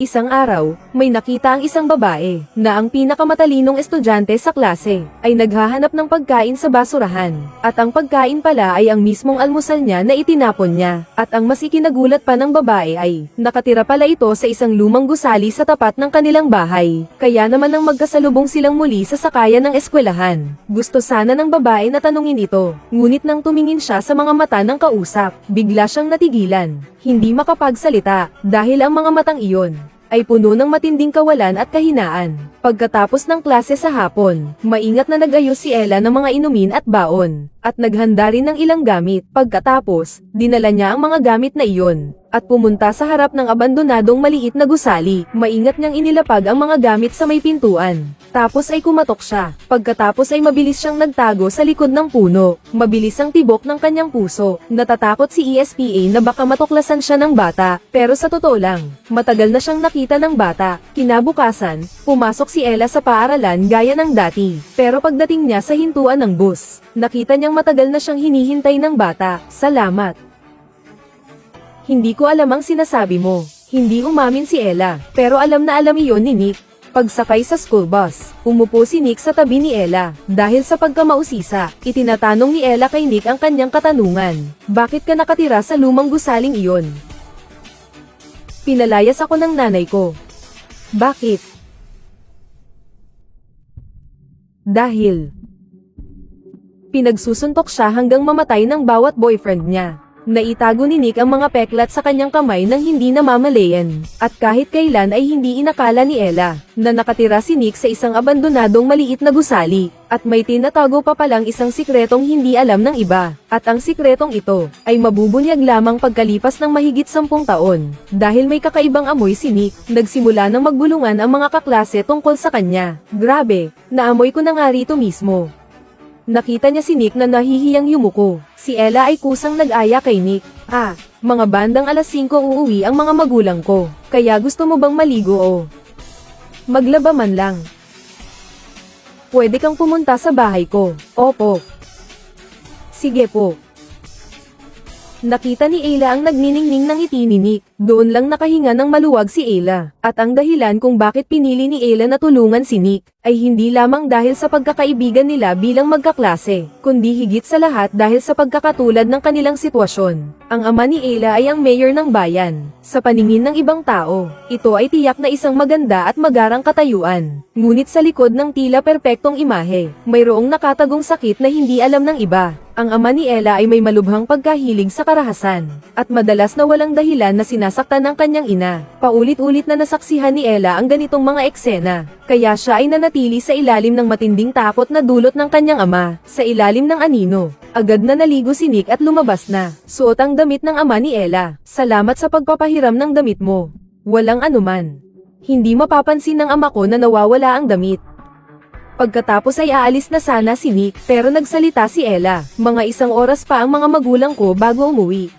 Isang araw, may nakita ang isang babae, na ang pinakamatalinong estudyante sa klase, ay naghahanap ng pagkain sa basurahan, at ang pagkain pala ay ang mismong almusal niya na itinapon niya, at ang mas ikinagulat pa ng babae ay, nakatira pala ito sa isang lumang gusali sa tapat ng kanilang bahay, kaya naman nang magkasalubong silang muli sa sakayan ng eskwelahan. Gusto sana ng babae na tanungin ito, ngunit nang tumingin siya sa mga mata ng kausap, bigla siyang natigilan, hindi makapagsalita, dahil ang mga matang iyon, ay puno ng matinding kawalan at kahinaan. Pagkatapos ng klase sa hapon, maingat na nag-ayos si Ella ng mga inumin at baon, at naghanda rin ng ilang gamit. Pagkatapos, dinala niya ang mga gamit na iyon, at pumunta sa harap ng abandonadong maliit na gusali. Maingat niyang inilapag ang mga gamit sa may pintuan. Tapos ay kumatok siya. Pagkatapos ay mabilis siyang nagtago sa likod ng puno. Mabilis ang tibok ng kanyang puso. Natatakot si ESPA na baka matuklasan siya ng bata. Pero sa totoo lang, matagal na siyang nakita ng bata. Kinabukasan, pumasok si Ella sa paaralan gaya ng dati. Pero pagdating niya sa hintuan ng bus, nakita niyang matagal na siyang hinihintay ng bata. Salamat. Hindi ko alam ang sinasabi mo. Hindi umamin si Ella, pero alam na alam iyon ni Nick. Pagsakay sa school bus, umupo si Nick sa tabi ni Ella. Dahil sa pagkamausisa, itinatanong ni Ella kay Nick ang kanyang katanungan. Bakit ka nakatira sa lumang gusaling iyon? Pinalayas ako ng nanay ko. Bakit? Dahil pinagsusuntok siya hanggang mamatay ng bawat boyfriend niya. Naitago ni Nick ang mga peklat sa kanyang kamay nang hindi namamalayan, at kahit kailan ay hindi inakala ni Ella, na nakatira si Nick sa isang abandonadong maliit na gusali, at may tinatago pa palang isang sikretong hindi alam ng iba, at ang sikretong ito, ay mabubunyag lamang pagkalipas ng mahigit 10 taon. Dahil may kakaibang amoy si Nick, nagsimula ng magbulungan ang mga kaklase tungkol sa kanya. Grabe, naamoy ko na nga rito mismo. Nakita niya si Nick na nahihiyang yumuko. Si Ella ay kusang nag-aya kay Nick. Mga bandang alas 5 uuwi ang mga magulang ko. Kaya gusto mo bang maligo o maglaba man lang? Pwede kang pumunta sa bahay ko. Opo. Sige po. Nakita ni Ella ang nagniningning ng ngiti ni Nick. Doon lang nakahinga ng maluwag si Ella. At ang dahilan kung bakit pinili ni Ella na tulungan si Nick, ay hindi lamang dahil sa pagkakaibigan nila bilang magkaklase, kundi higit sa lahat dahil sa pagkakatulad ng kanilang sitwasyon. Ang ama ni Ella ay ang mayor ng bayan. Sa paningin ng ibang tao, ito ay tiyak na isang maganda at magarang katayuan. Ngunit sa likod ng tila perpektong imahe, mayroong nakatagong sakit na hindi alam ng iba. Ang ama ni Ella ay may malubhang pagkahilig sa karahasan, at madalas na walang dahilan na sinasaktan ng kanyang ina. Paulit-ulit na nasaksihan ni Ella ang ganitong mga eksena, kaya siya ay nanatili sa ilalim ng matinding takot na dulot ng kanyang ama. Sa ilalim ng anino, agad na naligo si Nick at lumabas na. Suot ang damit ng ama ni Ella. Salamat sa pagpapahiram ng damit mo. Walang anuman. Hindi mapapansin ng ama ko na nawawala ang damit. Pagkatapos ay aalis na sana si Nick, pero nagsalita si Ella. Mga 1 oras pa ang mga magulang ko bago umuwi.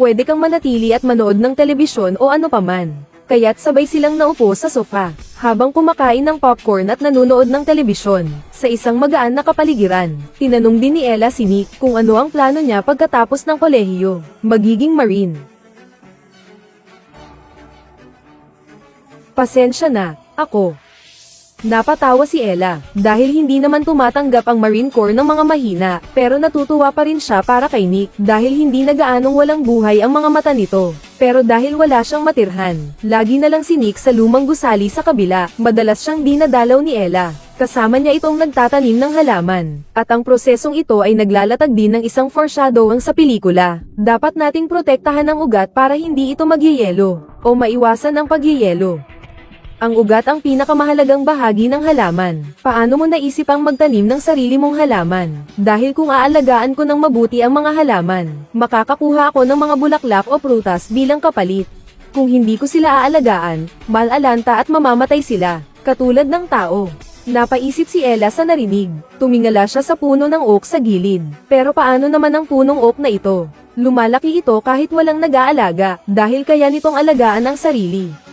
Pwede kang manatili at manood ng telebisyon o ano paman. Kaya't sabay silang naupo sa sofa, habang kumakain ng popcorn at nanonood ng telebisyon, sa isang magaan na kapaligiran. Tinanong din ni Ella si Nick kung ano ang plano niya pagkatapos ng kolehiyo. Magiging Marine. Pasensya na, ako. Napatawa si Ella, dahil hindi naman tumatanggap ang Marine Corps ng mga mahina, pero natutuwa pa rin siya para kay Nick, dahil hindi na gaanong walang buhay ang mga mata nito. Pero dahil wala siyang matirhan, lagi na lang si Nick sa lumang gusali sa kabila. Madalas siyang dinadalaw ni Ella. Kasama niya itong nagtatanim ng halaman. At ang prosesong ito ay naglalatag din ng isang foreshadowing sa pelikula. Dapat nating protektahan ang ugat para hindi ito magyeyelo, o maiwasan ang pagyeyelo. Ang ugat ang pinakamahalagang bahagi ng halaman. Paano mo naisip ang magtanim ng sarili mong halaman? Dahil kung aalagaan ko ng mabuti ang mga halaman, makakakuha ako ng mga bulaklak o prutas bilang kapalit. Kung hindi ko sila aalagaan, malalanta at mamamatay sila, katulad ng tao. Napaisip si Ella sa narinig. Tumingala siya sa puno ng oak sa gilid. Pero paano naman ang punong oak na ito? Lumalaki ito kahit walang nag-aalaga, dahil kaya nitong alagaan ang sarili.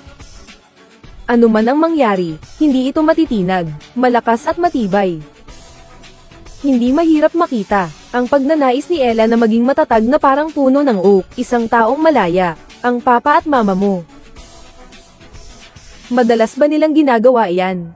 Ano man ang mangyari, hindi ito matitinag, malakas at matibay. Hindi mahirap makita ang pagnanais ni Ella na maging matatag na parang puno ng oak, isang taong malaya, ang papa at mama mo. Madalas ba nilang ginagawa iyan?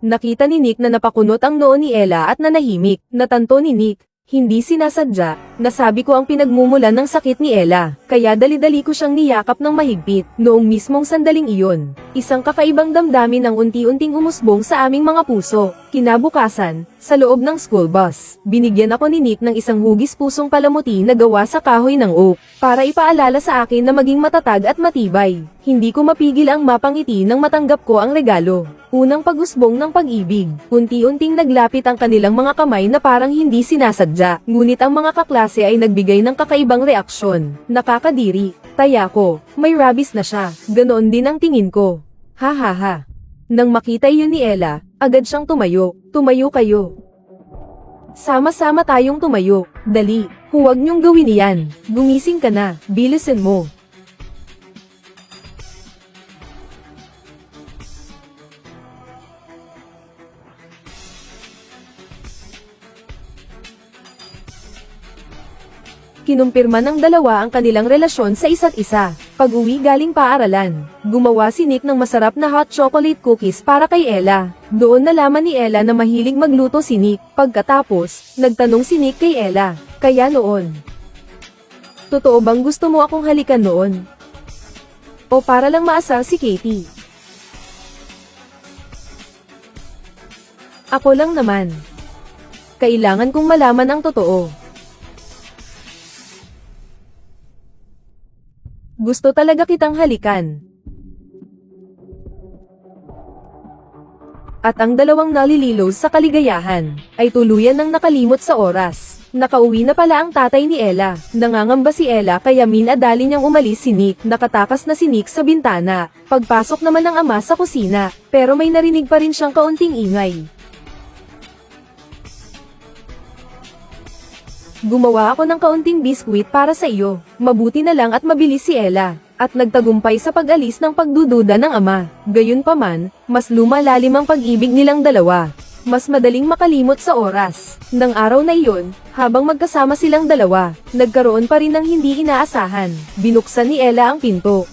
Nakita ni Nick na napakunot ang noo ni Ella at nanahimik. Natanto ni Nick, hindi sinasadya, nasabi ko ang pinagmumulan ng sakit ni Ella, kaya dali-dali ko siyang niyakap ng mahigpit. Noong mismong sandaling iyon, isang kakaibang damdamin ang unti-unting umusbong sa aming mga puso. Kinabukasan, sa loob ng school bus, binigyan ako ni Nick ng isang hugis pusong palamuti na gawa sa kahoy ng oak, para ipaalala sa akin na maging matatag at matibay. Hindi ko mapigil ang mapangiti nang matanggap ko ang regalo. Unang pag-usbong ng pag-ibig. Unti-unting naglapit ang kanilang mga kamay na parang hindi sinasadya. Ngunit ang mga kaklase ay nagbigay ng kakaibang reaksyon. Nakakadiri. Taya ko, may rabies na siya. Ganoon din ang tingin ko. Ha ha ha. Nang makita iyon ni Ella, agad siyang tumayo. Tumayo kayo. Sama-sama tayong tumayo. Dali, huwag niyong gawin iyan. Gumising ka na, bilisan mo. Kinumpirma ng dalawa ang kanilang relasyon sa isa't isa. Pag-uwi galing paaralan, gumawa si Nick ng masarap na hot chocolate cookies para kay Ella. Doon nalaman ni Ella na mahilig magluto si Nick. Pagkatapos, nagtanong si Nick kay Ella, kaya noon, totoo bang gusto mo akong halikan noon? O para lang maasar si Katie? Ako lang naman. Kailangan kong malaman ang totoo. Gusto talaga kitang halikan. At ang dalawang nalililos sa kaligayahan, ay tuluyan ng nakalimot sa oras. Nakauwi na pala ang tatay ni Ella. Nangangamba si Ella kaya minadali niyang umalis si Nick. Nakatakas na si Nick sa bintana. Pagpasok naman ng ama sa kusina, pero may narinig pa rin siyang kaunting ingay. Gumawa ako ng kaunting biskwit para sa iyo. Mabuti na lang at mabilis si Ella, at nagtagumpay sa pag-alis ng pagdududa ng ama. Gayunpaman, mas lumalalim ang pag-ibig nilang dalawa. Mas madaling makalimot sa oras. Nang araw na iyon, habang magkasama silang dalawa, nagkaroon pa rin ng hindi inaasahan. Binuksan ni Ella ang pinto.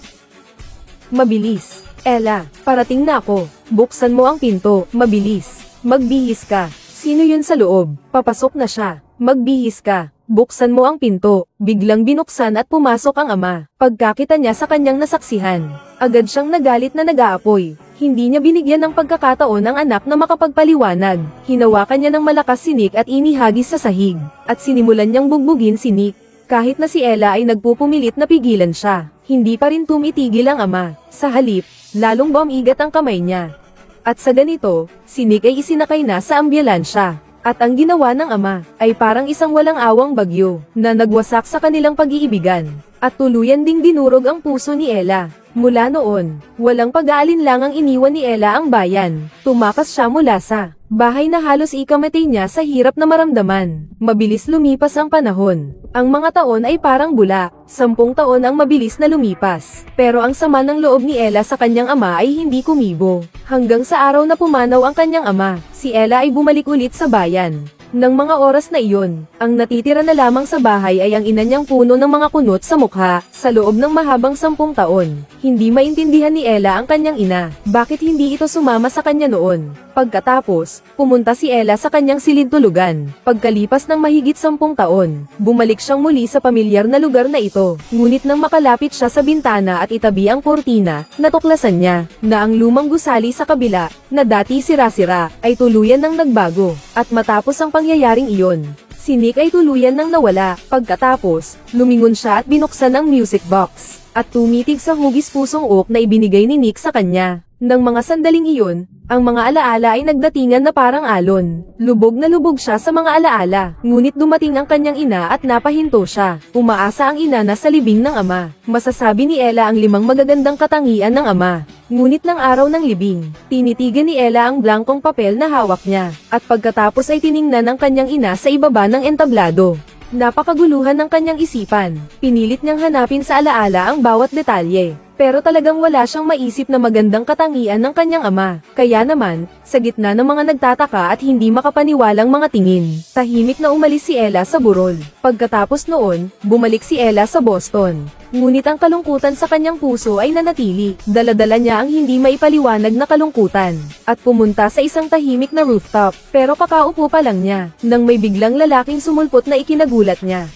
Mabilis. Ella, parating na ako. Buksan mo ang pinto. Mabilis. Magbihis ka. Sino yun sa loob? Papasok na siya. Magbihis ka. Buksan mo ang pinto. Biglang binuksan at pumasok ang ama. Pagkakita niya sa kanyang nasaksihan, agad siyang nagalit na nag-aapoy. Hindi niya binigyan ng pagkakataon ang anak na makapagpaliwanag. Hinawakan niya ng malakas si Nick at inihagis sa sahig. At sinimulan niyang bugbugin si Nick. Kahit na si Ella ay nagpupumilit na pigilan siya, hindi pa rin tumitigil ang ama. Sa halip, lalong bumigat ang kamay niya. At sa ganito, si Nick ay isinakay na sa ambulansya. At ang ginawa ng ama, ay parang isang walang awang bagyo, na nagwasak sa kanilang pag-iibigan. At tuluyan ding dinurog ang puso ni Ella. Mula noon, walang pag-aalinlangang iniwan ni Ella ang bayan. Tumakas siya mula sa bahay na halos ikamatay niya sa hirap na maramdaman. Mabilis lumipas ang panahon. Ang mga taon ay parang bula. 10 taon ang mabilis na lumipas. Pero ang sama ng loob ni Ella sa kanyang ama ay hindi kumibo. Hanggang sa araw na pumanaw ang kanyang ama, si Ella ay bumalik ulit sa bayan. Nang mga oras na iyon, ang natitira na lamang sa bahay ay ang ina niyang puno ng mga kunot sa mukha. Sa loob ng mahabang 10 taon, hindi maintindihan ni Ella ang kanyang ina. Bakit hindi ito sumama sa kanya noon? Pagkatapos, pumunta si Ella sa kanyang silid tulugan. Pagkalipas ng mahigit 10 taon, bumalik siyang muli sa pamilyar na lugar na ito. Ngunit nang makalapit siya sa bintana at itabi ang kurtina, natuklasan niya na ang lumang gusali sa kabila, na dati sira-sira, ay tuluyan ng nagbago. At matapos ang pangyayaring iyon, si Nick ay tuluyan ng nawala. Pagkatapos, lumingon siya at binuksan ang music box, at tumitig sa hugis pusong oak na ibinigay ni Nick sa kanya. Nang mga sandaling iyon, ang mga alaala ay nagdatingan na parang alon. Lubog na lubog siya sa mga alaala, ngunit dumating ang kanyang ina at napahinto siya. Umaasa ang ina na sa libing ng ama. Masasabi ni Ella ang 5 magagandang katangian ng ama. Ngunit ng araw ng libing, tinitigan ni Ella ang blankong papel na hawak niya, at pagkatapos ay tiningnan ng kanyang ina sa ibaba ng entablado. Napakaguluhan ng kanyang isipan. Pinilit niyang hanapin sa alaala ang bawat detalye. Pero talagang wala siyang maisip na magandang katangian ng kanyang ama. Kaya naman, sa gitna ng mga nagtataka at hindi makapaniwalang mga tingin, tahimik na umalis si Ella sa burol. Pagkatapos noon, bumalik si Ella sa Boston. ngunit ang kalungkutan sa kanyang puso ay nanatili. Dala-dala niya ang hindi maipaliwanag na kalungkutan, at pumunta sa isang tahimik na rooftop, pero kakaupo pa lang niya, nang may biglang lalaking sumulpot na ikinagulat niya.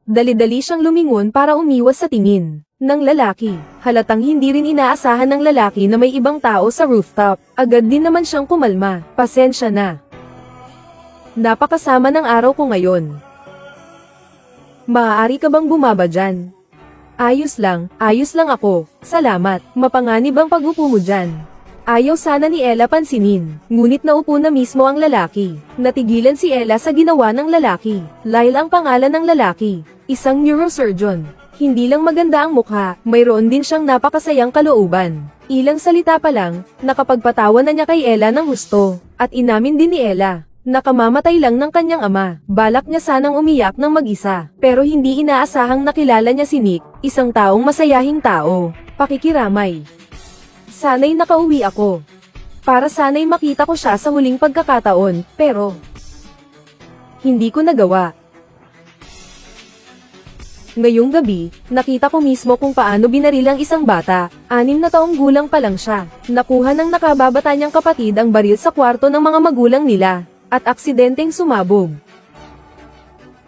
Dali-dali siyang lumingon para umiwas sa tingin ng lalaki. Halatang hindi rin inaasahan ng lalaki na may ibang tao sa rooftop. Agad din naman siyang kumalma. Pasensya na. Napakasama ng araw ko ngayon. Maaari ka bang bumaba dyan? Ayos lang ako. Salamat. Mapanganib ang pag-upo mo dyan. Ayaw sana ni Ella pansinin, ngunit naupo na mismo ang lalaki. Natigilan si Ella sa ginawa ng lalaki. Lyle ang pangalan ng lalaki, isang neurosurgeon. Hindi lang maganda ang mukha, mayroon din siyang napakasayang kalooban. Ilang salita pa lang, nakapagpatawa na niya kay Ella ng gusto, at inamin din ni Ella, nakamamatay lang ng kanyang ama. Balak niya sanang umiyak ng mag-isa, pero hindi inaasahang nakilala niya si Nick, isang taong masayahing tao. Pakikiramay. Sana'y nakauwi ako. Para sana'y makita ko siya sa huling pagkakataon, pero hindi ko nagawa. Ngayong gabi, nakita ko mismo kung paano binaril ang isang bata. 6 na taong gulang pa lang siya. Nakuha ng nakababata niyang kapatid ang baril sa kwarto ng mga magulang nila, at aksidenteng sumabog.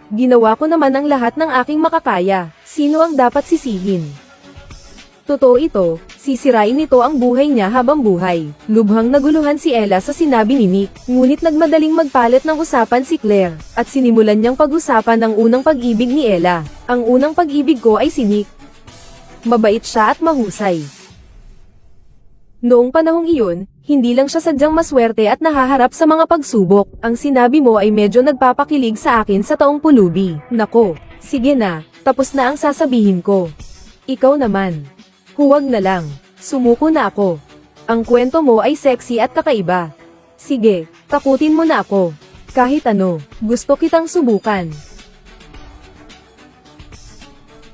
Ginawa ko naman ang lahat ng aking makakaya. Sino ang dapat sisihin? Totoo ito, sisirain nito ang buhay niya habang buhay. Lubhang naguluhan si Ella sa sinabi ni Nick, ngunit nagmadaling magpalit ng usapan si Claire, at sinimulan niyang pag-usapan ang unang pag-ibig ni Ella. Ang unang pag-ibig ko ay si Nick. Mabait siya at mahusay. Noong panahong iyon, hindi lang siya sadyang maswerte at nahaharap sa mga pagsubok. Ang sinabi mo ay medyo nagpapakilig sa akin sa taong pulubi. Nako, sige na, tapos na ang sasabihin ko. Ikaw naman. Huwag na lang. Sumuko na ako. Ang kwento mo ay sexy at kakaiba. Sige, takutin mo na ako. Kahit ano, gusto kitang subukan.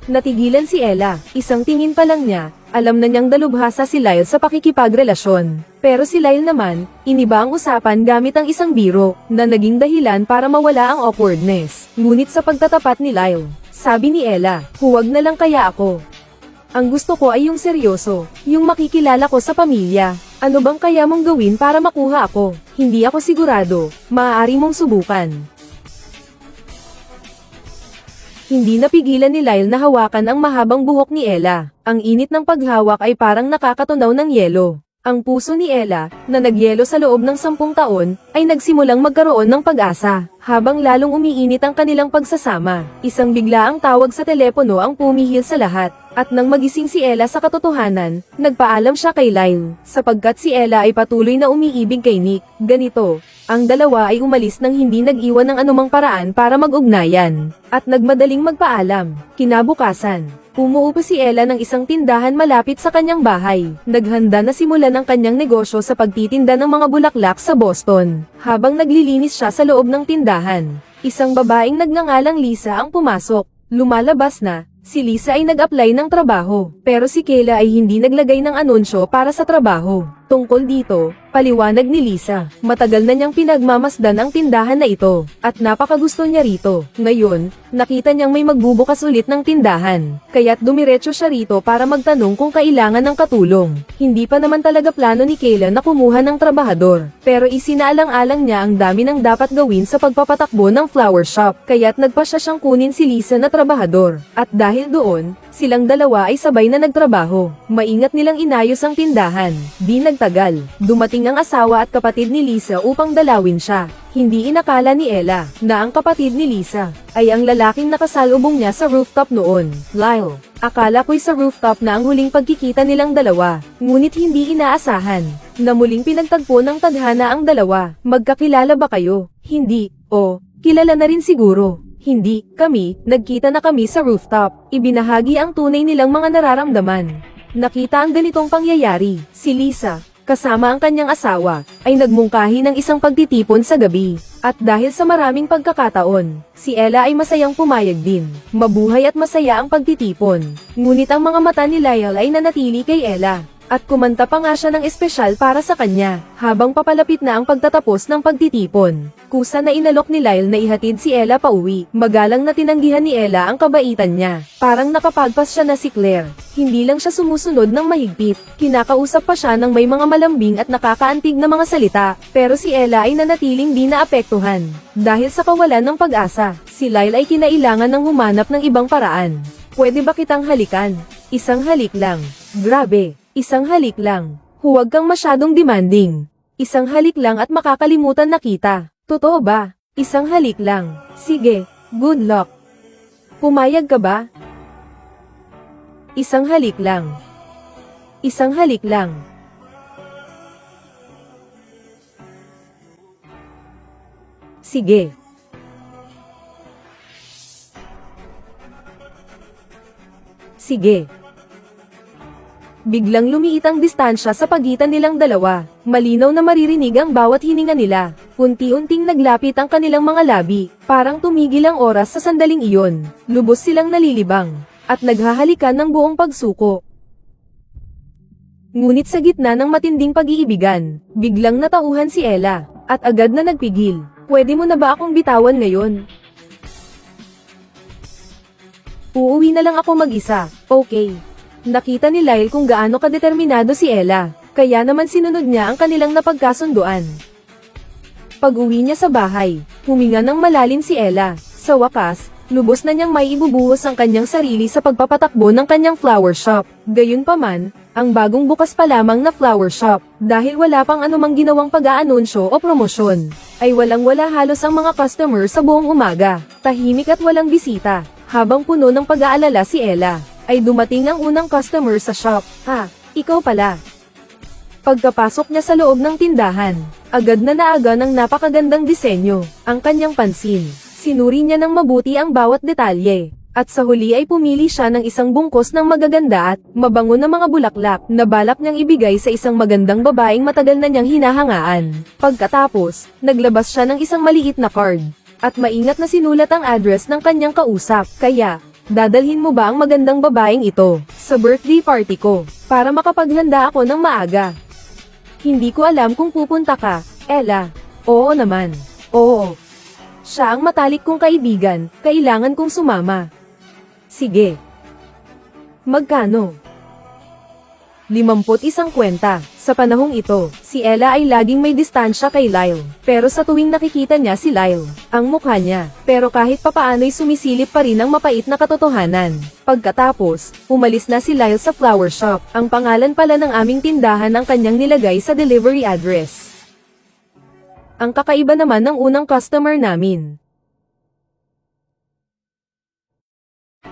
Natigilan si Ella, isang tingin pa lang niya, alam na niyang dalubhasa si Lyle sa pakikipagrelasyon. Pero si Lyle naman, iniba ang usapan gamit ang isang biro, na naging dahilan para mawala ang awkwardness. Ngunit sa pagtatapat ni Lyle, sabi ni Ella, huwag na lang kaya ako. Ang gusto ko ay yung seryoso, yung makikilala ko sa pamilya. Ano bang kaya mong gawin para makuha ako? Hindi ako sigurado, maaari mong subukan. Hindi napigilan ni Lyle na hawakan ang mahabang buhok ni Ella. Ang init ng paghawak ay parang nakakatunaw ng yelo. Ang puso ni Ella, na nagyelo sa loob ng 10 taon, ay nagsimulang magkaroon ng pag-asa. Habang lalong umiinit ang kanilang pagsasama, isang biglaang tawag sa telepono ang pumihil sa lahat. At nang magising si Ella sa katotohanan, nagpaalam siya kay Lyle, sapagkat si Ella ay patuloy na umiibig kay Nick. Ganito, ang dalawa ay umalis nang hindi nag-iwan ng anumang paraan para mag-ugnayan, at nagmadaling magpaalam. Kinabukasan, umuupo si Ella ng isang tindahan malapit sa kanyang bahay. Naghanda na simulan ang kanyang negosyo sa pagtitinda ng mga bulaklak sa Boston. Habang naglilinis siya sa loob ng tindahan, isang babaeng nagngangalang Lisa ang pumasok. Lumalabas na, si Lisa ay nag-apply ng trabaho, pero si Kayla ay hindi naglagay ng anunsyo para sa trabaho. Tungkol dito, paliwanag ni Lisa, matagal na niyang pinagmamasdan ang tindahan na ito, at napakagusto niya rito. Ngayon, nakita niyang may magbubukas ulit ng tindahan, kaya't dumiretso siya rito para magtanong kung kailangan ng katulong. Hindi pa naman talaga plano ni Kayla na kumuha ng trabahador, pero isinaalang-alang niya ang dami ng dapat gawin sa pagpapatakbo ng flower shop, kaya't nagpasya siyang kunin si Lisa na trabahador. At dahil doon, silang dalawa ay sabay na nagtrabaho. Maingat nilang inayos ang tindahan. Di nagtagal, dumating ang asawa at kapatid ni Lisa upang dalawin siya. Hindi inakala ni Ella na ang kapatid ni Lisa ay ang lalaking nakasalubong niya sa rooftop noon. Lyle, akala ko'y sa rooftop na ang huling pagkikita nilang dalawa, ngunit hindi inaasahan na muling pinagtagpo ng tadhana ang dalawa. Magkakilala ba kayo? Hindi. O, kilala na rin siguro. Hindi, nagkita na kami sa rooftop. Ibinahagi ang tunay nilang mga nararamdaman. Nakita ang ganitong pangyayari. Si Lisa, kasama ang kanyang asawa, ay nagmungkahi ng isang pagtitipon sa gabi. At dahil sa maraming pagkakataon, si Ella ay masayang pumayag din. Mabuhay at masaya ang pagtitipon. Ngunit ang mga mata ni Lyle ay nanatili kay Ella. At kumanta pa nga siya ng espesyal para sa kanya, habang papalapit na ang pagtatapos ng pagtitipon. Kusa na inalok ni Lyle na ihatid si Ella pauwi. Magalang na tinanggihan ni Ella ang kabaitan niya. Parang nakapagpas siya na si Claire. Hindi lang siya sumusunod ng mahigpit. Kinakausap pa siya ng may mga malambing at nakakaantig na mga salita. Pero si Ella ay nanatiling di naapektuhan. Dahil sa kawalan ng pag-asa, si Lyle ay kinailangan ng humanap ng ibang paraan. Pwede ba kitang halikan? Isang halik lang. Grabe, isang halik lang. Huwag kang masyadong demanding. Isang halik lang at makakalimutan na kita. Totoo ba? Isang halik lang. Sige, good luck. Pumayag ka ba? Isang halik lang. Isang halik lang. Sige. Sige. Biglang lumiit ang distansya sa pagitan nilang dalawa. Malinaw na maririnig ang bawat hininga nila. Unti-unting naglapit ang kanilang mga labi. Parang tumigil ang oras sa sandaling iyon. Lubos silang nalilibang. At naghahalikan ng buong pagsuko. Ngunit sa gitna ng matinding pag-iibigan, biglang natauhan si Ella. At agad na nagpigil. Pwede mo na ba akong bitawan ngayon? Uuwi na lang ako mag-isa. Okay. Nakita ni Lyle kung gaano kadeterminado si Ella, kaya naman sinunod niya ang kanilang napagkasunduan. Pag-uwi niya sa bahay, huminga ng malalim si Ella. Sa wakas, lubos na niyang may ibubuhos ang kanyang sarili sa pagpapatakbo ng kanyang flower shop. Gayunpaman, ang bagong bukas pa lamang na flower shop, dahil wala pang anumang ginawang pag-aanunsyo o promosyon, ay walang-wala halos ang mga customer sa buong umaga. Tahimik at walang bisita, habang puno ng pag-aalala si Ella. Ay dumating ang unang customer sa shop. Ha, ikaw pala. Pagkapasok niya sa loob ng tindahan, agad na naaga ng napakagandang disenyo, ang kanyang pansin. Sinuri niya ng mabuti ang bawat detalye, at sa huli ay pumili siya ng isang bungkos ng magaganda at mabango na mga bulaklak na balak niyang ibigay sa isang magandang babaeng matagal na niyang hinahangaan. Pagkatapos, naglabas siya ng isang maliit na card, at maingat na sinulat ang address ng kanyang kausap. Kaya, dadalhin mo ba ang magandang babaeng ito sa birthday party ko, para makapaghanda ako ng maaga? Hindi ko alam kung pupunta ka, Ella. Oo naman. Oo. Siya ang matalik kong kaibigan, kailangan kong sumama. Sige. Magkano? 51 kwenta. Sa panahong ito, si Ella ay laging may distansya kay Lyle. Pero sa tuwing nakikita niya si Lyle, ang mukha niya, pero kahit papaano'y sumisilip pa rin ang mapait na katotohanan. Pagkatapos, umalis na si Lyle sa flower shop. Ang pangalan pala ng aming tindahan ang kanyang nilagay sa delivery address. Ang kakaiba naman ng unang customer namin.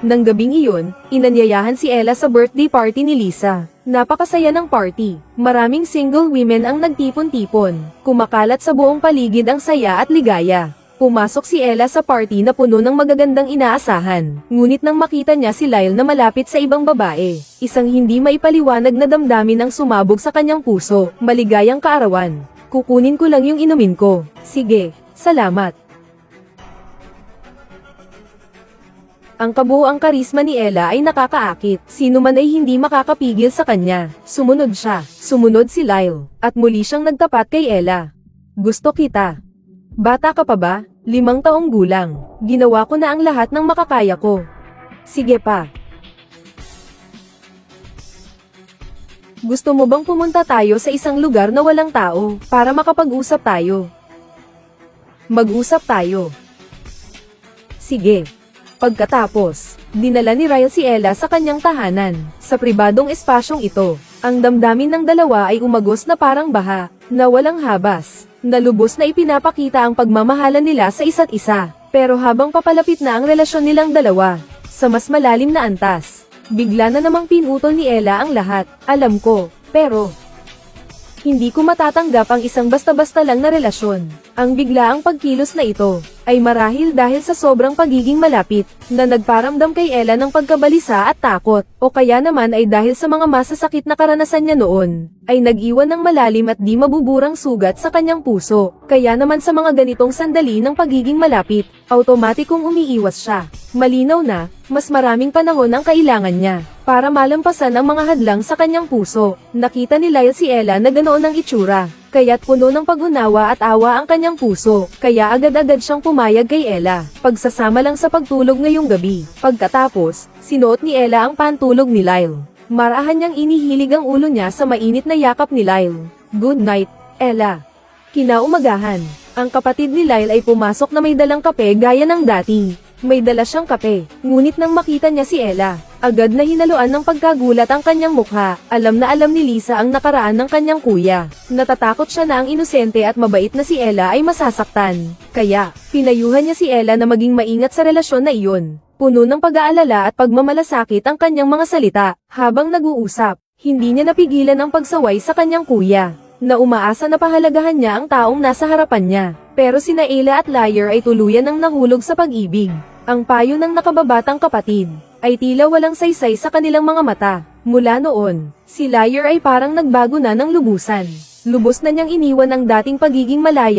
Nang gabing iyon, inanyayahan si Ella sa birthday party ni Lisa. Napakasaya ng party. Maraming single women ang nagtipon-tipon. Kumakalat sa buong paligid ang saya at ligaya. Pumasok si Ella sa party na puno ng magagandang inaasahan. Ngunit nang makita niya si Lyle na malapit sa ibang babae, isang hindi maipaliwanag na damdamin ang sumabog sa kanyang puso. Maligayang kaarawan. Kukunin ko lang yung inumin ko. Sige, salamat. Ang kabuuang karisma ni Ella ay nakakaakit. Sino man ay hindi makakapigil sa kanya. Sumunod siya. Sumunod si Lyle. At muli siyang nagtapat kay Ella. Gusto kita. Bata ka pa ba? 5 taong gulang. Ginawa ko na ang lahat ng makakaya ko. Sige pa. Gusto mo bang pumunta tayo sa isang lugar na walang tao, para makapag-usap tayo? Mag-usap tayo. Sige. Pagkatapos, dinala ni Lyle si Ella sa kanyang tahanan. Sa pribadong espasyong ito, ang damdamin ng dalawa ay umagos na parang baha, na walang habas, na lubos na ipinapakita ang pagmamahalan nila sa isa't isa. Pero habang papalapit na ang relasyon nilang dalawa, sa mas malalim na antas, bigla na namang pinutol ni Ella ang lahat. Alam ko, pero hindi ko matatanggap ang isang basta-basta lang na relasyon. Ang biglaang pagkilos na ito, ay marahil dahil sa sobrang pagiging malapit, na nagparamdam kay Ella ng pagkabalisa at takot, o kaya naman ay dahil sa mga masasakit na karanasan niya noon, ay nag-iwan ng malalim at di mabuburang sugat sa kanyang puso. Kaya naman sa mga ganitong sandali ng pagiging malapit, automatikong umiiwas siya. Malinaw na, mas maraming panahon ang kailangan niya, para malampasan ang mga hadlang sa kanyang puso. Nakita ni Lyle si Ella na ganoon ang itsura, kaya't puno ng pag-unawa at awa ang kanyang puso, kaya agad-agad siyang pumayag kay Ella, pagsasama lang sa pagtulog ngayong gabi. Pagkatapos, sinuot ni Ella ang pantulog ni Lyle. Marahan niyang inihilig ang ulo niya sa mainit na yakap ni Lyle. Good night, Ella. Kinaumagahan, ang kapatid ni Lyle ay pumasok na may dalang kape gaya ng dati. May dala siyang kape, ngunit nang makita niya si Ella, agad na hinaluan ng pagkagulat ang kanyang mukha. Alam na alam ni Lisa ang nakaraan ng kanyang kuya. Natatakot siya na ang inosente at mabait na si Ella ay masasaktan. Kaya, pinayuhan niya si Ella na maging maingat sa relasyon na iyon. Puno ng pag-aalala at pagmamalasakit ang kanyang mga salita. Habang nag-uusap, hindi niya napigilan ang pagsaway sa kanyang kuya, na umaasa na pahalagahan niya ang taong nasa harapan niya. Pero sina Ella at Liar ay tuluyan ng nahulog sa pag-ibig. Ang payo ng nakababatang kapatid ay tila walang saysay sa kanilang mga mata. Mula noon, si Liar ay parang nagbago na ng lubusan. Lubos na niyang iniwan ang dating pagiging malaya